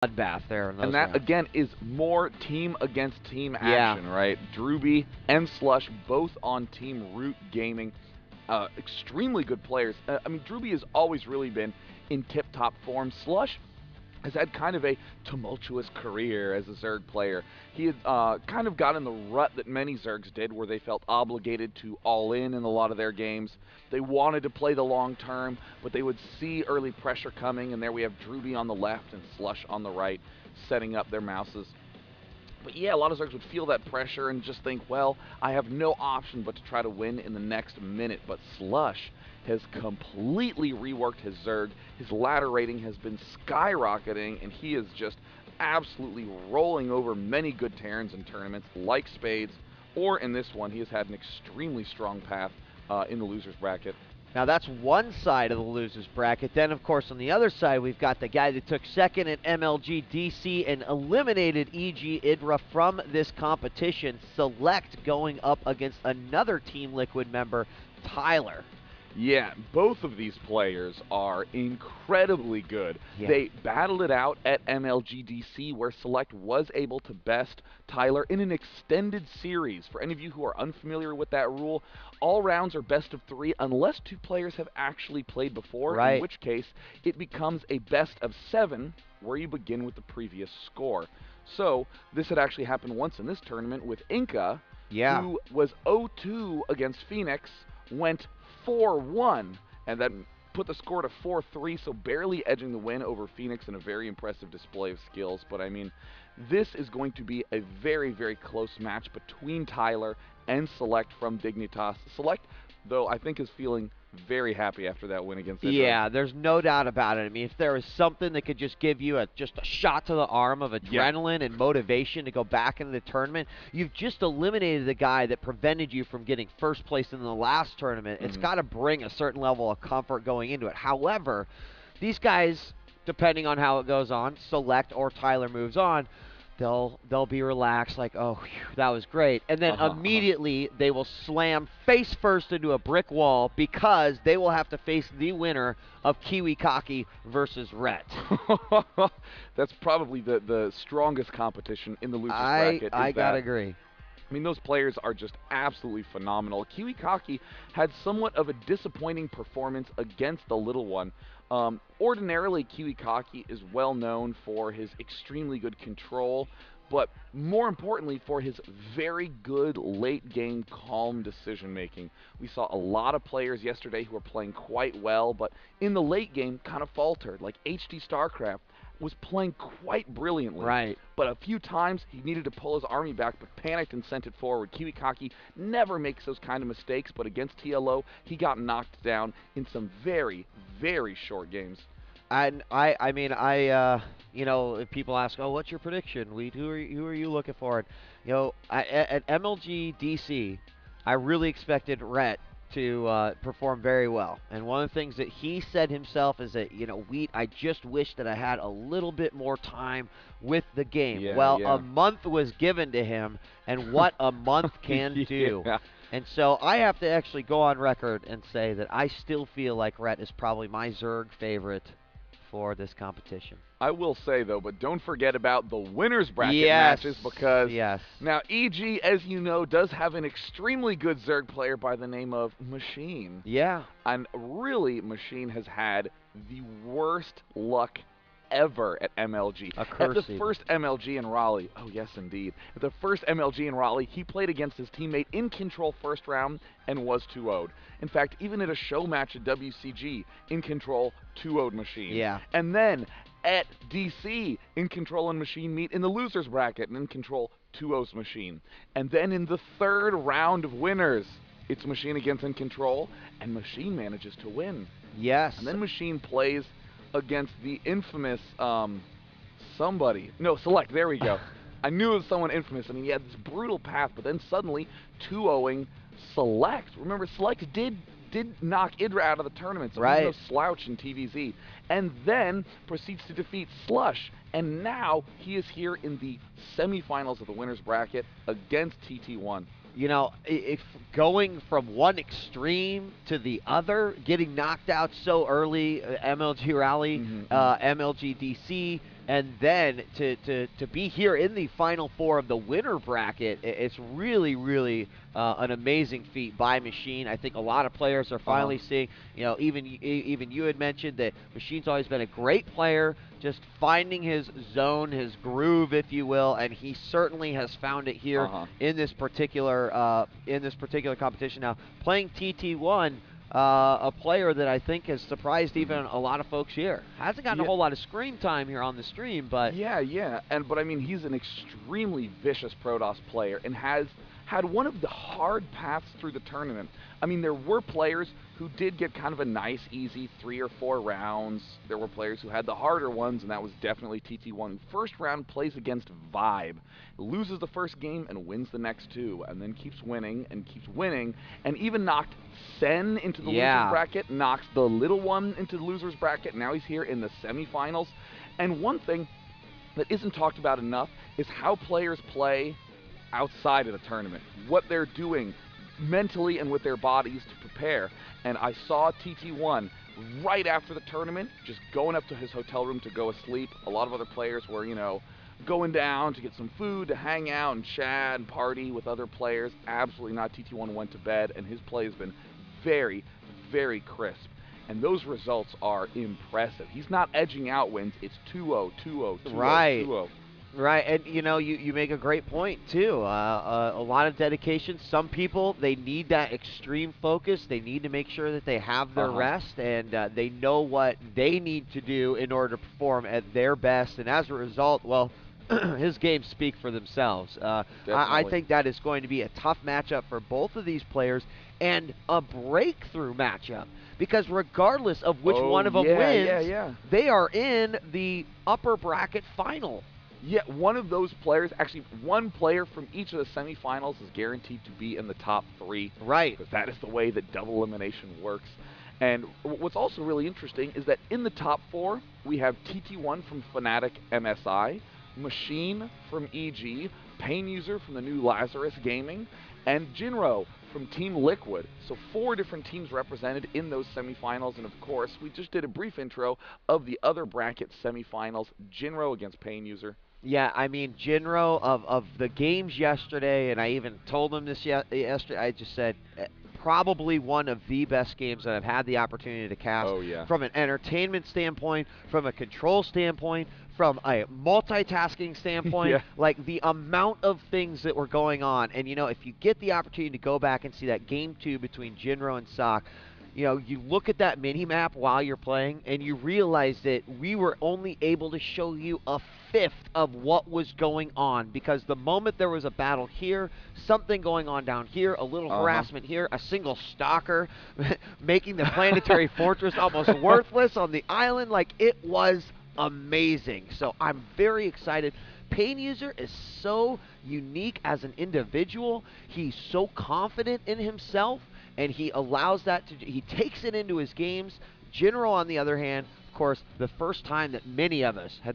bloodbath there in those And that, rounds. again, is more team against team action, right? Drewby and Slush both on Team Root Gaming. Extremely good players. I mean, Drewby has always really been in tip-top form. Slush has had kind of a tumultuous career as a Zerg player. He had kind of got in the rut that many Zergs did, where they felt obligated to all in a lot of their games. They wanted to play the long term, but they would see early pressure coming, and there we have Drewby on the left and Slush on the right, setting up their mouses. But yeah, a lot of Zergs would feel that pressure and just think, well, I have no option but to try to win in the next minute. But Slush has completely reworked his Zerg. His ladder rating has been skyrocketing, and he is just absolutely rolling over many good Terrans in tournaments like Spades, or in this one, he has had an extremely strong path in the loser's bracket. Now that's one side of the losers bracket. Then, of course, on the other side, we've got the guy that took second at MLG DC and eliminated EG Idra from this competition. Select going up against another Team Liquid member, Tyler. Yeah, both of these players are incredibly good. Yeah. They battled it out at MLGDC, where Select was able to best Tyler in an extended series. For any of you who are unfamiliar with that rule, all rounds are best of 3 unless 2 players have actually played before, right. in which case it becomes a best of 7, where you begin with the previous score. So this had actually happened once in this tournament with Inca, who was 0-2 against Phoenix, went 4-1, and then put the score to 4-3, so barely edging the win over Phoenix in a very impressive display of skills. But I mean, this is going to be a very, very close match between Tyler and Select from Dignitas. Select, though, I think is feeling very happy after that win against Idra. Yeah, there's no doubt about it. I mean, if there was something that could just give you just a shot to the arm of adrenaline and motivation to go back into the tournament, you've just eliminated the guy that prevented you from getting first place in the last tournament. It's got to bring a certain level of comfort going into it. However, these guys, depending on how it goes on, Select or Tyler moves on, they'll be relaxed, like, oh, whew, that was great. And then immediately they will slam face first into a brick wall because they will have to face the winner of Kiwi Kaki versus Rhett. That's probably the strongest competition in the losers bracket. I gotta agree. I mean, those players are just absolutely phenomenal. Kiwi Kaki had somewhat of a disappointing performance against the little one. Ordinarily, Kiwi Kaki is well known for his extremely good control, but more importantly for his very good late-game calm decision-making. We saw a lot of players yesterday who were playing quite well, but in the late game kind of faltered, like HD Stacraft was playing quite brilliantly. Right. But a few times he needed to pull his army back, but panicked and sent it forward. Kiwi Kaki never makes those kind of mistakes, but against TLO, he got knocked down in some very, very short games. And you know, if people ask, oh, what's your prediction? Who are you looking for? And, you know, at MLG DC, I really expected Rhett to perform very well. And one of the things that he said himself is that, you know, Wheat, I just wish that I had a little bit more time with the game. A month was given to him, and what a month can do. And so I have to actually go on record and say that I still feel like Rhett is probably my Zerg favorite for this competition. I will say, though, but don't forget about the winners bracket matches, because now EG, as you know, does have an extremely good Zerg player by the name of Machine. Yeah. And really, Machine has had the worst luck ever at MLG. At the first MLG in Raleigh, oh yes indeed, at the first MLG in Raleigh, he played against his teammate in Control first round and was 2-0'd. In fact, even at a show match at WCG, in Control, 2-0'd Machine. Yeah. And then at DC, in Control and Machine meet in the losers bracket, and in Control, 2-0's Machine. And then in the third round of winners, it's Machine against in Control, and Machine manages to win. Yes. And then Machine plays against the infamous Select, there we go. I knew it was someone infamous. I mean, he had this brutal path, but then suddenly 2-0ing Select. Remember, Select did knock Idra out of the tournament, so he's no slouch in TVZ. And then proceeds to defeat Slush. And now he is here in the semifinals of the winner's bracket against TT1. You know, if going from one extreme to the other, getting knocked out so early, MLG Rally, MLG DC, and then to be here in the final four of the winner bracket, it's really, really an amazing feat by Machine. I think a lot of players are finally seeing, even you had mentioned that Machine's always been a great player, just finding his zone, his groove, if you will, and he certainly has found it here in this particular competition. Now, playing TT1, a player that I think has surprised even a lot of folks here. Hasn't gotten a whole lot of screen time here on the stream, but but I mean, he's an extremely vicious Protoss player and has had one of the hard paths through the tournament. I mean, there were players who did get kind of a nice, easy 3 or 4 rounds. There were players who had the harder ones, and that was definitely TT1. First round plays against Vibe, loses the first game and wins the next 2, and then keeps winning, and even knocked Sen into the loser's bracket, knocks the little one into the loser's bracket. Now he's here in the semifinals. And one thing that isn't talked about enough is how players play outside of the tournament, what they're doing mentally and with their bodies to prepare. And I saw TT1 right after the tournament just going up to his hotel room to go asleep. A lot of other players were, going down to get some food, to hang out and chat and party with other players. Absolutely not. TT1 went to bed, and his play has been very, very crisp. And those results are impressive. He's not edging out wins. It's 2-0, 2-0, 2-0, right. 2-0. Right, and you make a great point too. A lot of dedication. Some people, they need that extreme focus. They need to make sure that they have their rest, and they know what they need to do in order to perform at their best. And as a result, well, his games speak for themselves. I think that is going to be a tough matchup for both of these players, and a breakthrough matchup. Because regardless of which one of them wins, they are in the upper bracket final. Yeah, one of those players, actually one player from each of the semifinals is guaranteed to be in the top 3. Right. Because that is the way that double elimination works. And what's also really interesting is that in the top 4, we have TT1 from Fnatic MSI, Machine from EG, Pain User from the new Lazarus Gaming, and Jinro from Team Liquid. So 4 different teams represented in those semifinals. And of course, we just did a brief intro of the other bracket semifinals, Jinro against Pain User. Yeah, I mean, Jinro, of the games yesterday, and I even told him this yesterday, I just said, probably one of the best games that I've had the opportunity to cast. Oh, yeah. From an entertainment standpoint, from a control standpoint, from a multitasking standpoint, like the amount of things that were going on. And, if you get the opportunity to go back and see that game 2 between Jinro and Sock, you look at that mini-map while you're playing, and you realize that we were only able to show you a fifth of what was going on, because the moment there was a battle here, something going on down here, a little harassment here, a single stalker making the planetary fortress almost worthless on the island, like, it was amazing. So I'm very excited. Pain User is so unique as an individual. He's so confident in himself, and he allows that he takes it into his games. Jinro, on the other hand, of course, the first time that many of us had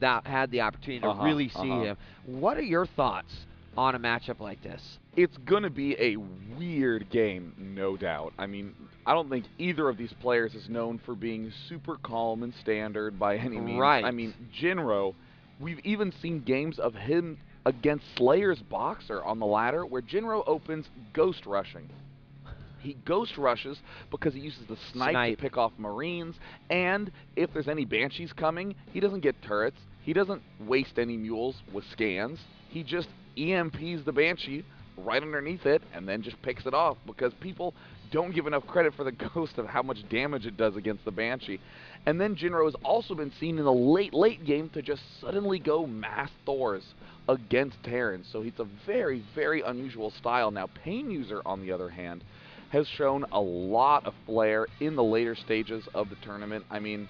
the opportunity to really see him. What are your thoughts on a matchup like this? It's going to be a weird game, no doubt. I mean, I don't think either of these players is known for being super calm and standard by any means. Right. I mean, Jinro, we've even seen games of him against Slayer's Boxer on the ladder where Jinro opens ghost rushing. He ghost rushes because he uses the snipe to pick off Marines, and if there's any Banshees coming, he doesn't get turrets. He doesn't waste any mules with scans. He just EMPs the Banshee right underneath it and then just picks it off, because people don't give enough credit for the ghost of how much damage it does against the Banshee. And then Jinro has also been seen in the late game to just suddenly go mass Thors against Terrans. So it's a very, very unusual style. Now, Pain User, on the other hand, has shown a lot of flair in the later stages of the tournament. I mean,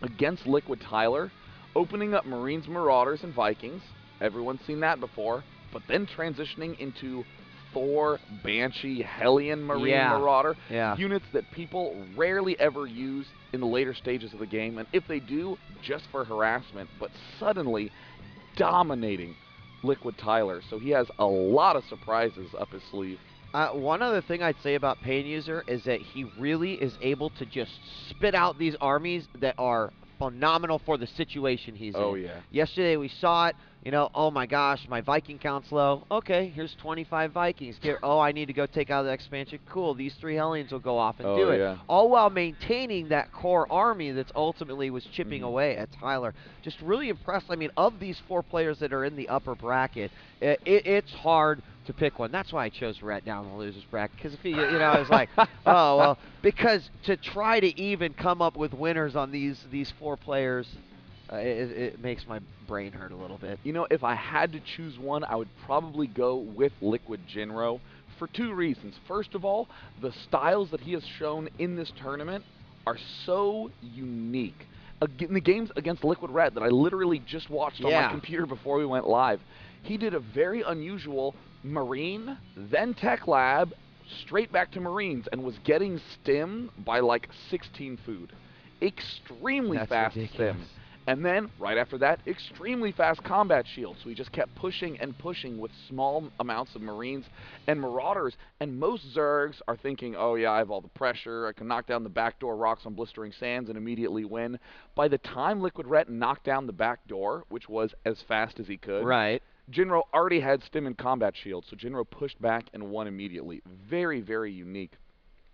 against Liquid Tyler, opening up Marines, Marauders, and Vikings. Everyone's seen that before. But then transitioning into Thor, Banshee, Hellion, Marine, Marauder. Units that people rarely ever use in the later stages of the game. And if they do, just for harassment. But suddenly dominating Liquid Tyler. So he has a lot of surprises up his sleeve. One other thing I'd say about Pain User is that he really is able to just spit out these armies that are phenomenal for the situation he's in. Oh, yeah. Yesterday we saw it. Oh my gosh, my Viking count's low. Okay, here's 25 Vikings. Oh, I need to go take out the expansion. Cool, these 3 Hellions will go off and do it. Yeah. All while maintaining that core army that's ultimately was chipping away at Tyler. Just really impressed. I mean, of these 4 players that are in the upper bracket, it's hard to pick one. That's why I chose Rhett down the losers bracket, because if I was like, oh well, because to try to even come up with winners on these 4 players, it makes my brain hurt a little bit. If I had to choose one, I would probably go with Liquid Jinro for 2 reasons. First of all, the styles that he has shown in this tournament are so unique. In the games against Liquid Red that I literally just watched on my computer before we went live, he did a very unusual Marine, then Tech Lab, straight back to Marines, and was getting stim by like 16 food. Extremely fast stim. And then, right after that, extremely fast combat shield. So he just kept pushing and pushing with small amounts of Marines and Marauders. And most Zergs are thinking, oh yeah, I have all the pressure. I can knock down the backdoor rocks on Blistering Sands and immediately win. By the time Liquid Ret knocked down the back door, which was as fast as he could, Jinro already had stim and combat shield. So Jinro pushed back and won immediately. Very, very unique.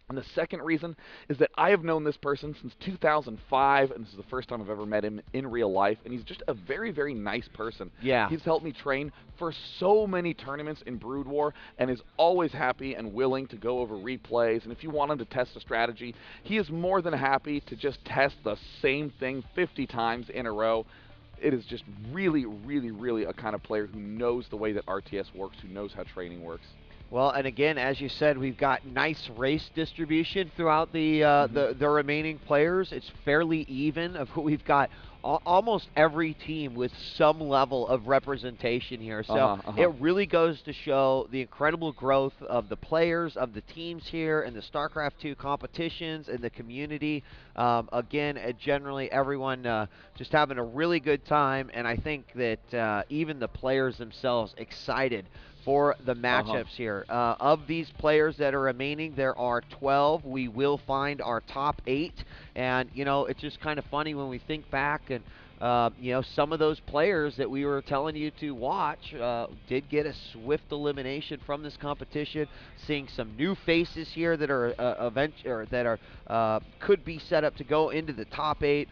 And the second reason is that I have known this person since 2005, and this is the first time I've ever met him in real life, and he's just a very, very nice person. Yeah. He's helped me train for so many tournaments in Brood War, and is always happy and willing to go over replays, and if you want him to test a strategy, he is more than happy to just test the same thing 50 times in a row. It is just really, really, really a kind of player who knows the way that RTS works, who knows how training works. Well, and again, as you said, we've got nice race distribution throughout the remaining players. It's fairly even. We've got almost every team with some level of representation here. So it really goes to show the incredible growth of the players, of the teams here, and the StarCraft 2 competitions and the community. Again, generally everyone just having a really good time, and I think that even the players themselves excited for the matchups here. Of these players that are remaining, there are 12. We will find our top 8. And, it's just kind of funny when we think back and, some of those players that we were telling you to watch did get a swift elimination from this competition. Seeing some new faces here that are could be set up to go into the top 8.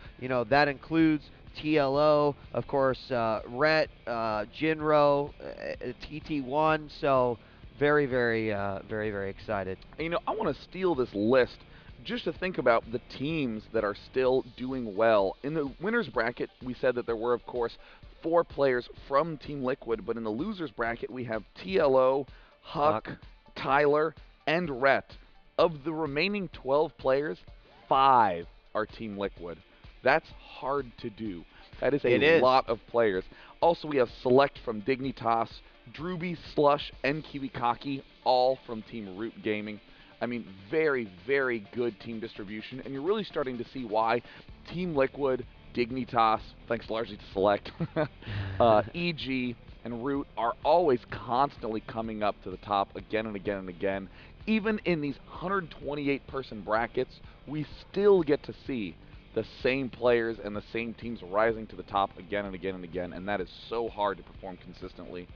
That includes TLO, of course, Rhett, Jinro, TT1. So very, very, very, very excited. I want to steal this list just to think about the teams that are still doing well. In the winners bracket, we said that there were, of course, 4 players from Team Liquid, but in the losers bracket, we have TLO, Huk, Tyler, and Rhett. Of the remaining 12 players, 5 are Team Liquid. That's hard to do. That is a lot of players. Also, we have Select from Dignitas, Drooby, Slush, and Kiwikaki, all from Team Root Gaming. I mean, very, very good team distribution, and you're really starting to see why Team Liquid, Dignitas, thanks largely to Select, EG, and Root are always constantly coming up to the top again and again and again. Even in these 128-person brackets, we still get to see the same players and the same teams rising to the top again and again and again, and that is so hard to perform consistently.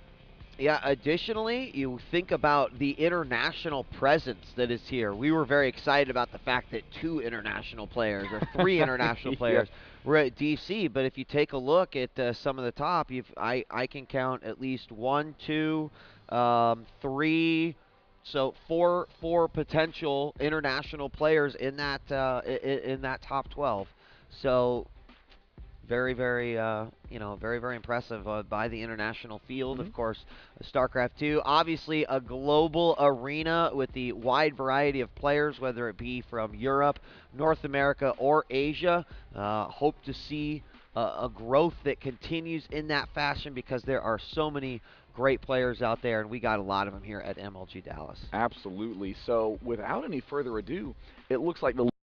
Yeah, additionally, you think about the international presence that is here. We were very excited about the fact that 2 international players or 3 international players were at DC, but if you take a look at some of the top, I can count at least 1, 2, 3, so four potential international players in that top 12. So very, very, very, very impressive by the international field. Of course, StarCraft 2, obviously a global arena with the wide variety of players, whether it be from Europe, North America, or Asia. Hope to see a growth that continues in that fashion because there are so many great players out there, and we got a lot of them here at MLG Dallas. Absolutely. So without any further ado, it looks like the